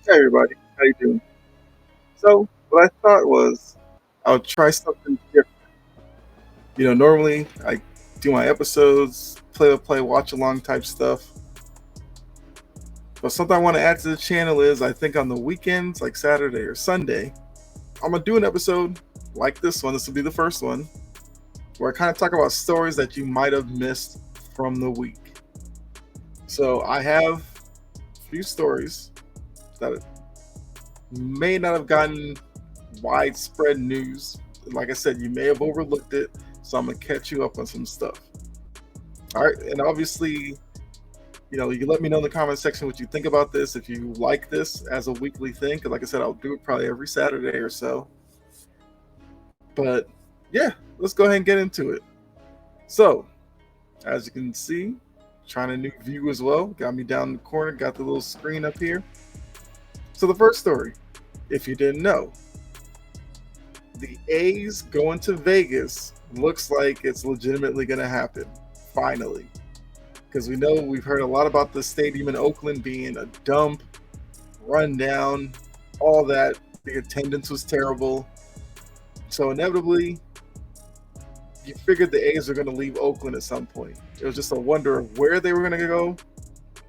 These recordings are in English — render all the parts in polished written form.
Hey everybody, how you doing? So what I thought was I would try something different. Normally I do my episodes, play watch along type stuff. But something I want to add to the channel is I think on the weekends, like Saturday or Sunday, I'm gonna do an episode like this one. This will be the first one where I kind of talk about stories that you might have missed from the week. So I have a few stories that may not have gotten widespread news. Like I said, you may have overlooked it, so I'm gonna catch you up on some stuff. All right, and obviously, you can let me know in the comment section what you think about this. If you like this as a weekly thing, because like I said, I'll do it probably every Saturday or so. But yeah, let's go ahead and get into it. So, as you can see, trying a new view as well. Got me down in the corner, got the little screen up here. So the first story, if you didn't know, the A's going to Vegas looks like it's legitimately going to happen. Finally. Because we know we've heard a lot about the stadium in Oakland being a dump, run down, all that. The attendance was terrible. So inevitably, you figured the A's are going to leave Oakland at some point. It was just a wonder of where they were going to go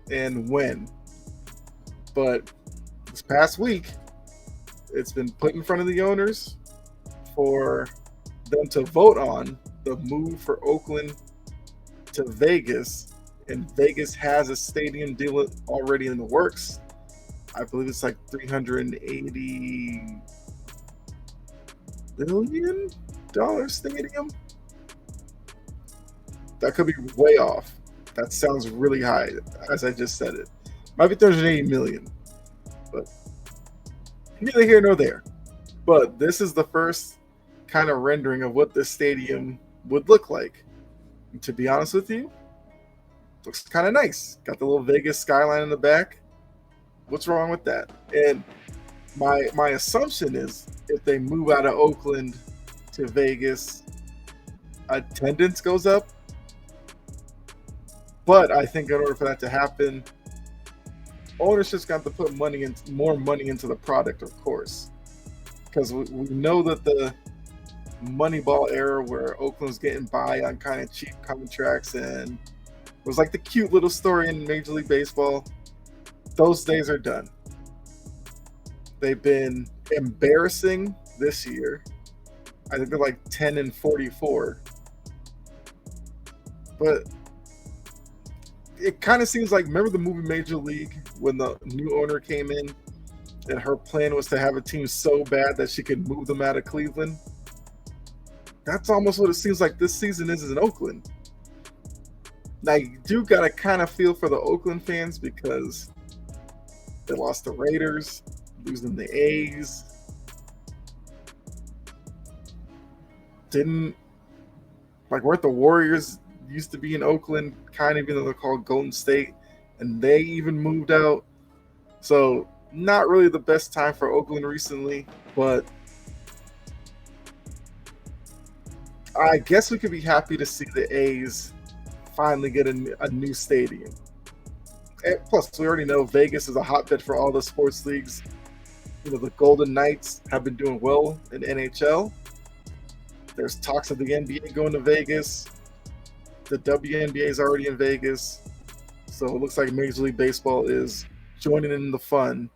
and when. But this past week, it's been put in front of the owners for them to vote on the move for Oakland to Vegas, and Vegas has a stadium deal already in the works. I believe it's like $380 billion stadium. That could be way off. That sounds really high, as I just said it. Might be 380 million, but neither here nor there. But this is the first kind of rendering of what this stadium would look like. And to be honest with you, looks kind of nice. Got the little Vegas skyline in the back. What's wrong with that? And my assumption is if they move out of Oakland to Vegas, attendance goes up. But I think in order for that to happen, ownership's got to put more money into the product, of course, because we know that the Moneyball era where Oakland's getting by on kind of cheap contracts and it was like the cute little story in Major League Baseball. Those days are done. They've been embarrassing this year. I think they're like 10-44. But it kind of seems like, remember the movie Major League when the new owner came in and her plan was to have a team so bad that she could move them out of Cleveland? That's almost what it seems like this season is in Oakland. Now, you do got to kind of feel for the Oakland fans because they lost the Raiders, losing the A's. Weren't the Warriors used to be in Oakland, kind of, even though they're called Golden State, and they even moved out. So, not really the best time for Oakland recently, but I guess we could be happy to see the A's finally get a new stadium. And plus, we already know Vegas is a hotbed for all the sports leagues. The Golden Knights have been doing well in NHL. There's talks of the NBA going to Vegas. The WNBA is already in Vegas. So it looks like Major League Baseball is joining in the fun,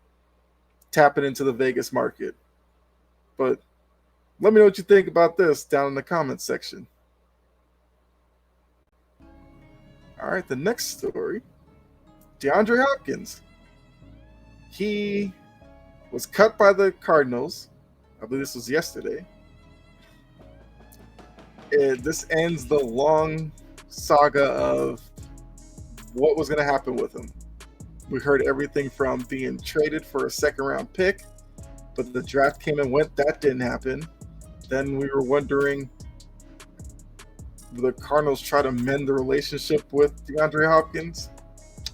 tapping into the Vegas market. But let me know what you think about this down in the comments section. All right, the next story, DeAndre Hopkins. He was cut by the Cardinals. I believe this was yesterday. And this ends the long saga of what was going to happen with him. We heard everything from being traded for a second-round pick, but the draft came and went. That didn't happen. Then we were wondering, the Cardinals try to mend the relationship with DeAndre Hopkins?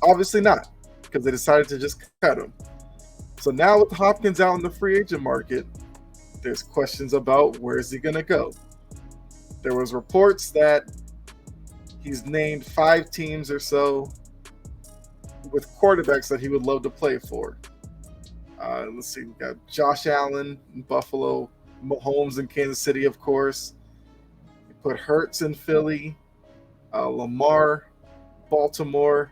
Obviously not, because they decided to just cut him. So now with Hopkins out in the free agent market, there's questions about where is he going to go. There was reports that he's named 5 teams or so with quarterbacks that he would love to play for. Let's see, we got Josh Allen in Buffalo, Mahomes in Kansas City, of course. You put Hurts in Philly, Lamar, Baltimore.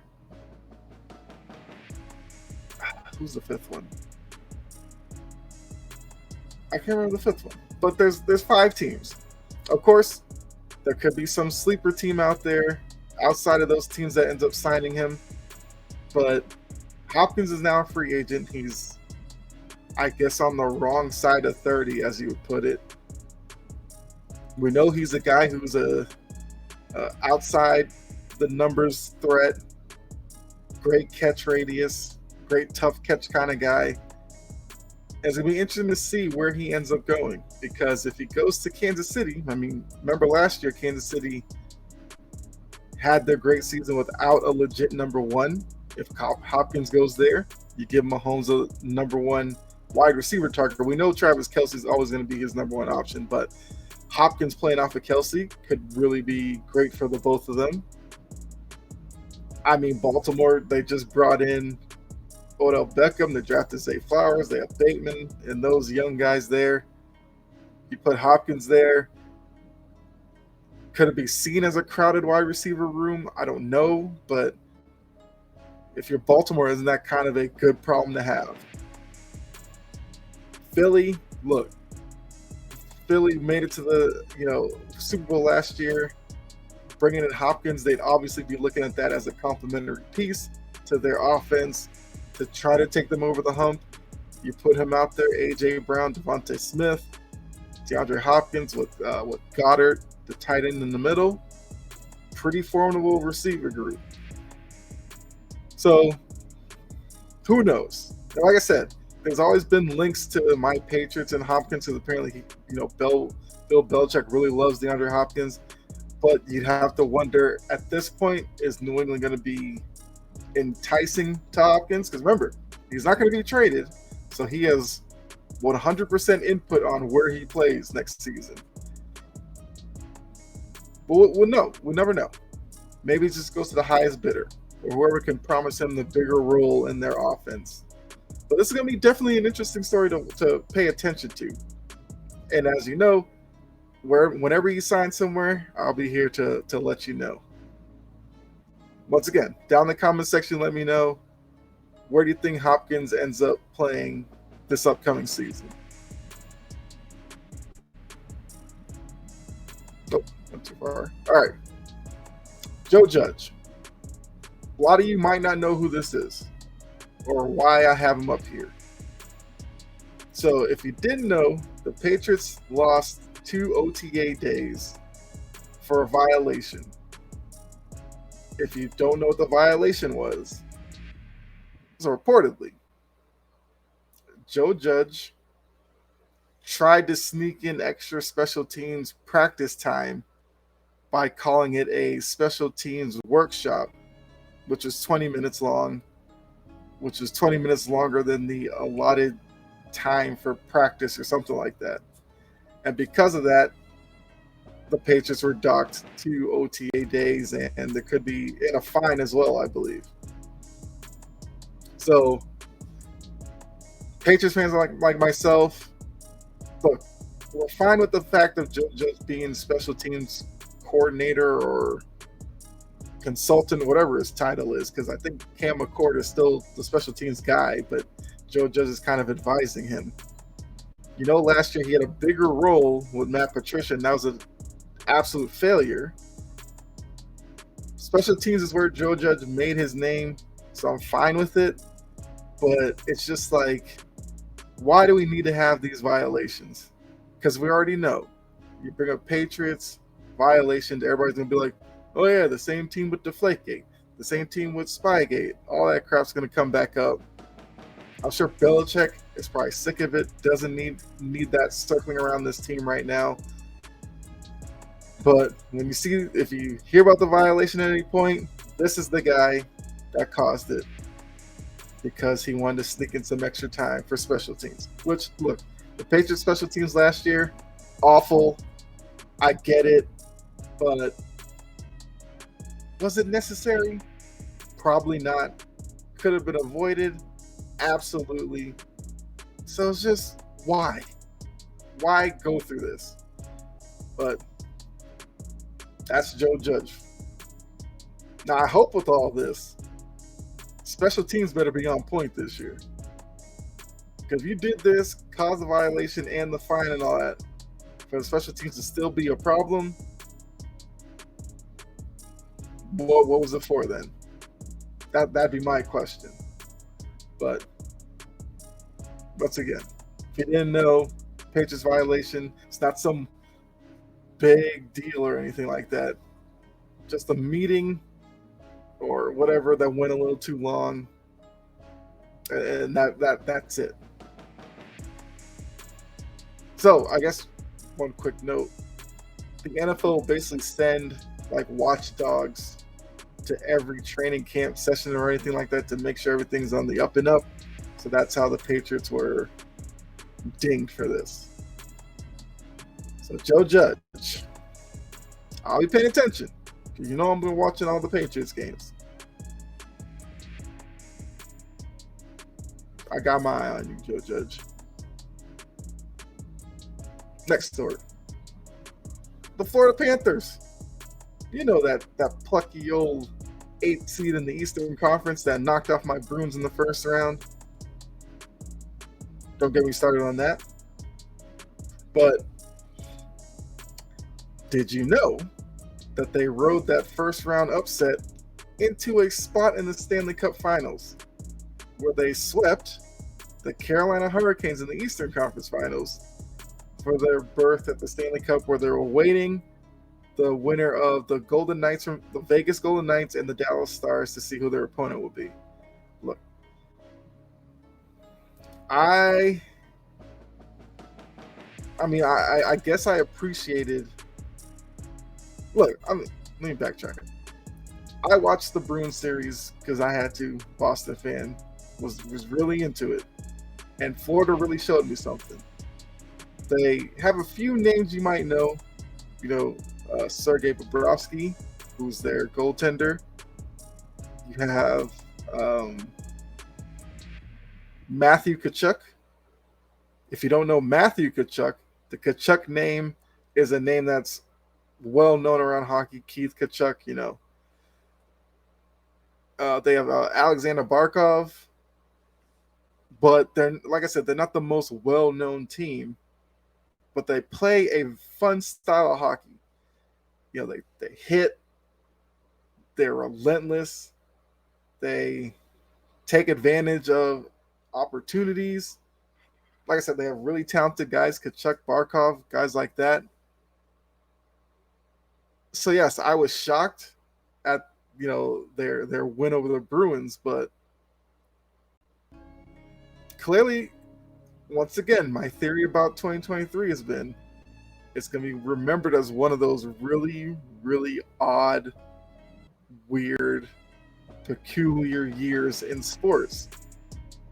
Who's the fifth one? I can't remember the fifth one. But there's 5 teams. Of course, there could be some sleeper team out there outside of those teams that ends up signing him. But Hopkins is now a free agent. He's, I guess, on the wrong side of 30, as you would put it. We know he's a guy who's a outside the numbers threat, great catch radius, great tough catch kind of guy. And it's going to be interesting to see where he ends up going, because if he goes to Kansas City, I mean, remember last year Kansas City had their great season without a legit number one. If Hopkins goes there, you give Mahomes a number one wide receiver target. We know Travis Kelce is always going to be his number one option, but Hopkins playing off of Kelce could really be great for the both of them. I mean, Baltimore, they just brought in Odell Beckham. They drafted Zay Flowers. They have Bateman and those young guys there. You put Hopkins there. Could it be seen as a crowded wide receiver room? I don't know, but if you're Baltimore, isn't that kind of a good problem to have? Philly, look, Philly made it to the Super Bowl last year. Bringing in Hopkins, they'd obviously be looking at that as a complementary piece to their offense to try to take them over the hump. You put him out there, A.J. Brown, Devontae Smith, DeAndre Hopkins with Goddard, the tight end in the middle. Pretty formidable receiver group. So, who knows? And like I said, there's always been links to my Patriots and Hopkins, because apparently, Bill Belichick really loves DeAndre Hopkins. But you'd have to wonder, at this point, is New England going to be enticing to Hopkins? Because remember, he's not going to be traded, so he has 100% input on where he plays next season. But we'll know. We'll never know. Maybe it just goes to the highest bidder, or whoever can promise him the bigger role in their offense. But this is going to be definitely an interesting story to pay attention to. And as you know, whenever you sign somewhere, I'll be here to let you know. Once again, down in the comment section, let me know, where do you think Hopkins ends up playing this upcoming season? Oh, not too far. All right. Joe Judge. A lot of you might not know who this is or why I have him up here. So if you didn't know, the Patriots lost 2 OTA days for a violation. If you don't know what the violation was, so reportedly, Joe Judge tried to sneak in extra special teams practice time by calling it a special teams workshop, which was 20 minutes long, which was 20 minutes longer than the allotted time for practice or something like that. And because of that, the Patriots were docked 2 OTA days, and there could be a fine as well, I believe. So, Patriots fans like myself, look, we're fine with the fact of Joe Judge being special teams coordinator or consultant, whatever his title is, because I think Cam McCord is still the special teams guy, but Joe Judge is kind of advising him. Last year he had a bigger role with Matt Patricia, and that was an absolute failure. Special teams is where Joe Judge made his name, so I'm fine with it. But it's just like, why do we need to have these violations? Because we already know. You bring up Patriots, violations, everybody's going to be like, oh yeah, the same team with Deflategate, the same team with Spygate. All that crap's going to come back up. I'm sure Belichick is probably sick of it, doesn't need that circling around this team right now. But if you hear about the violation at any point, this is the guy that caused it, because he wanted to sneak in some extra time for special teams. Which, look, the Patriots special teams last year, awful. I get it, but was it necessary? Probably not. Could have been avoided? Absolutely. So it's just why? Why go through this? But that's Joe Judge. Now I hope with all this, special teams better be on point this year. Because if you did this, cause a violation and the fine and all that, for the special teams to still be a problem, what was it for then? That'd be my question. But once again, if you didn't know, Patriots violation, it's not some big deal or anything like that. Just a meeting or whatever that went a little too long, and that's it. So I guess one quick note: the NFL will basically send like watchdogs to every training camp session or anything like that to make sure everything's on the up and up. So that's how the Patriots were dinged for this. So Joe Judge, I'll be paying attention because you know I'm been watching all the Patriots games. I got my eye on you, Joe Judge. Next story. The Florida Panthers. You know that plucky old 8th seed in the Eastern Conference that knocked off my Bruins in the first round. Don't get me started on that. But did you know that they rode that first round upset into a spot in the Stanley Cup Finals where they swept the Carolina Hurricanes in the Eastern Conference Finals for their berth at the Stanley Cup, where they were awaiting the winner of the Golden Knights from the Vegas Golden Knights and the Dallas Stars to see who their opponent would be. Look, I guess I appreciated. Look, let me backtrack. I watched the Bruins series because I had to. Boston fan, was really into it, and Florida really showed me something. They have a few names you might know. You know, Sergei Bobrovsky, who's their goaltender. You have Matthew Tkachuk. If you don't know Matthew Tkachuk, the Tkachuk name is a name that's well known around hockey. Keith Tkachuk, you know. They have Alexander Barkov, but they're, like I said, they're not the most well-known team, but they play a fun style of hockey. You know, they hit, they're relentless, they take advantage of opportunities. Like I said, they have really talented guys, Tkachuk, Barkov, guys like that. So yes, I was shocked at, you know, their win over the Bruins, but clearly, once again, my theory about 2023 has been it's going to be remembered as one of those really, really odd, weird, peculiar years in sports.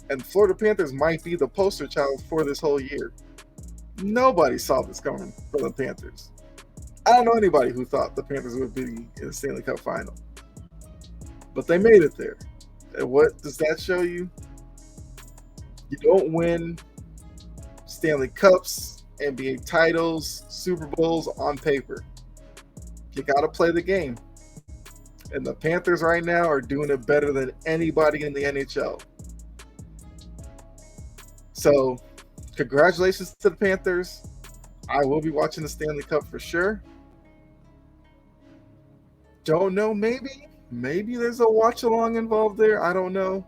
And Florida Panthers might be the poster child for this whole year. Nobody saw this coming for the Panthers. I don't know anybody who thought the Panthers would be in the Stanley Cup final. But they made it there. And what does that show you? You don't win Stanley Cups, NBA titles, Super Bowls on paper. You got to play the game. And the Panthers right now are doing it better than anybody in the NHL. So, congratulations to the Panthers. I will be watching the Stanley Cup for sure. Don't know, maybe there's a watch along involved there. I don't know.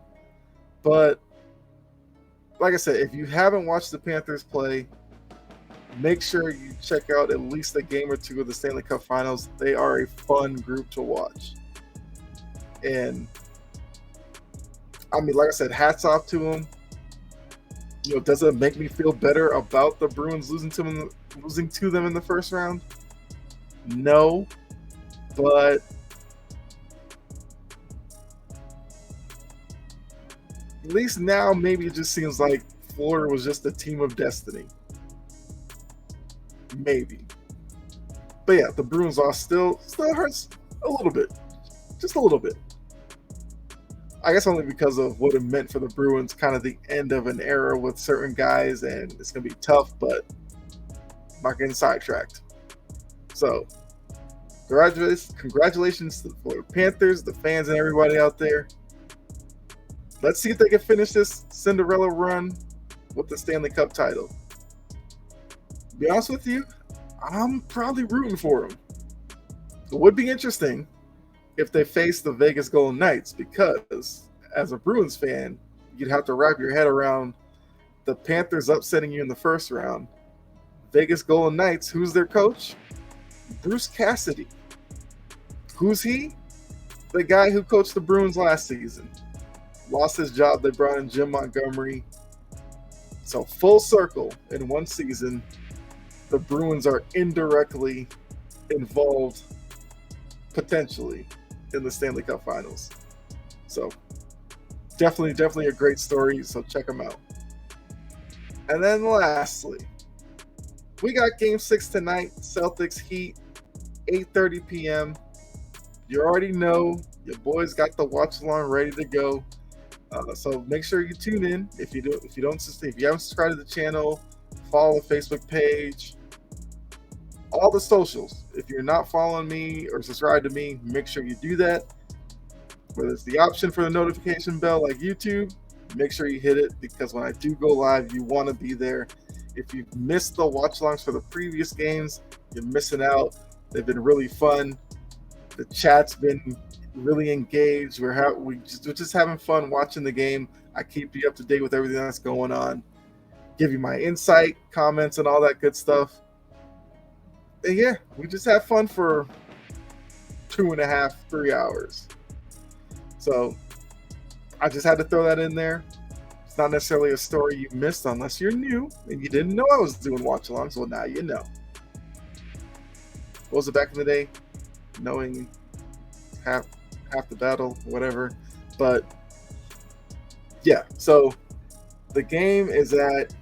But like I said, if you haven't watched the Panthers play, make sure you check out at least a game or two of the Stanley Cup Finals. They are a fun group to watch. And I mean, like I said, hats off to them. You know, does it make me feel better about the Bruins losing to them in the first round? No. But at least now maybe it just seems like Florida was just a team of destiny. Maybe. But yeah, the Bruins loss still hurts a little bit. Just a little bit. I guess only because of what it meant for the Bruins, kind of the end of an era with certain guys, and it's going to be tough, but I'm not getting sidetracked. So, congratulations to the Panthers, the fans, and everybody out there. Let's see if they can finish this Cinderella run with the Stanley Cup title. To be honest with you, I'm probably rooting for them. It would be interesting if they face the Vegas Golden Knights, because as a Bruins fan, you'd have to wrap your head around the Panthers upsetting you in the first round. Vegas Golden Knights, who's their coach? Bruce Cassidy. Who's he? The guy who coached the Bruins last season. Lost his job, they brought in Jim Montgomery. So full circle in one season, the Bruins are indirectly involved, potentially, in the Stanley Cup Finals. So definitely a great story, so check them out. And then lastly, we got Game 6 tonight, Celtics Heat, 8:30 p.m. You already know, your boys got the watch along ready to go. So make sure you tune in. If you haven't subscribed to the channel, follow the Facebook page, all the socials. If you're not following me or subscribed to me, make sure you do that. Whether it's the option for the notification bell like YouTube, make sure you hit it, because when I do go live, you want to be there. If you've missed the watch-alongs for the previous games, you're missing out. They've been really fun. The chat's been really engaged. We're just having fun watching the game. I keep you up to date with everything that's going on, give you my insight, comments, and all that good stuff. And yeah, we just have fun for 2.5, 3 hours. So I just had to throw that in there. It's not necessarily a story you missed unless you're new and you didn't know I was doing watch-alongs. Well, now you know. What was it back in the day? Knowing half the battle, whatever. But yeah, so the game is at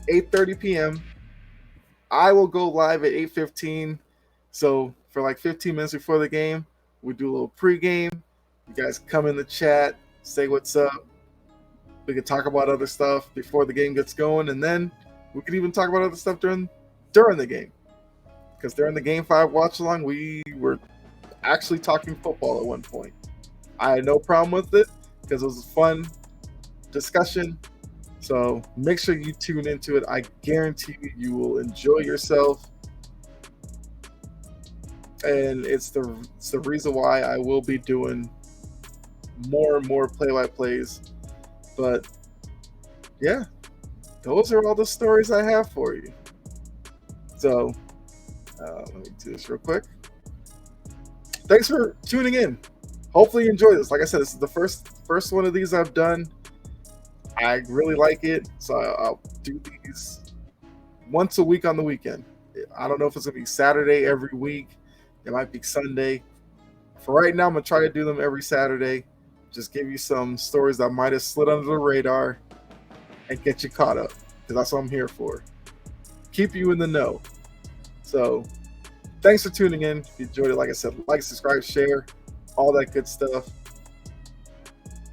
8:30 p.m. I will go live at 8:15. So for like 15 minutes before the game, we do a little pregame. You guys come in the chat, say what's up. We can talk about other stuff before the game gets going, and then we can even talk about other stuff during the game. Because during the Game 5 watch-along, we were actually talking football at one point. I had no problem with it because it was a fun discussion. So make sure you tune into it. I guarantee you will enjoy yourself. And it's the reason why I will be doing more and more play-by-plays. But yeah, those are all the stories I have for you. So let me do this real quick. Thanks for tuning in. Hopefully you enjoy this. Like I said, this is the first one of these I've done. I really like it, so I'll do these once a week on the weekend. I don't know if it's going to be Saturday every week. It might be Sunday. For right now, I'm going to try to do them every Saturday. Just give you some stories that might have slid under the radar and get you caught up, because that's what I'm here for. Keep you in the know. So thanks for tuning in. If you enjoyed it, like I said, like, subscribe, share, all that good stuff.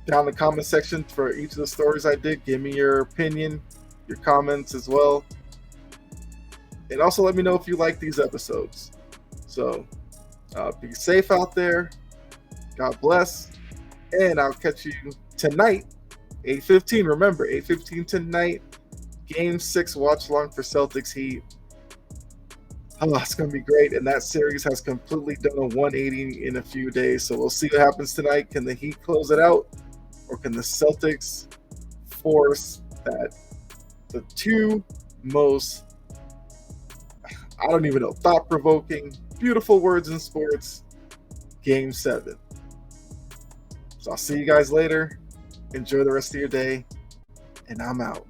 Down in the comment section for each of the stories I did, give me your opinion, your comments as well. And also let me know if you like these episodes. So be safe out there. God bless. And I'll catch you tonight, 8:15. Remember, 8:15 tonight. Game 6 watch along for Celtics Heat. Oh, it's going to be great. And that series has completely done a 180 in a few days. So we'll see what happens tonight. Can the Heat close it out? Or can the Celtics force that the two most, I don't even know, thought-provoking, beautiful words in sports, Game 7. So I'll see you guys later. Enjoy the rest of your day. And I'm out.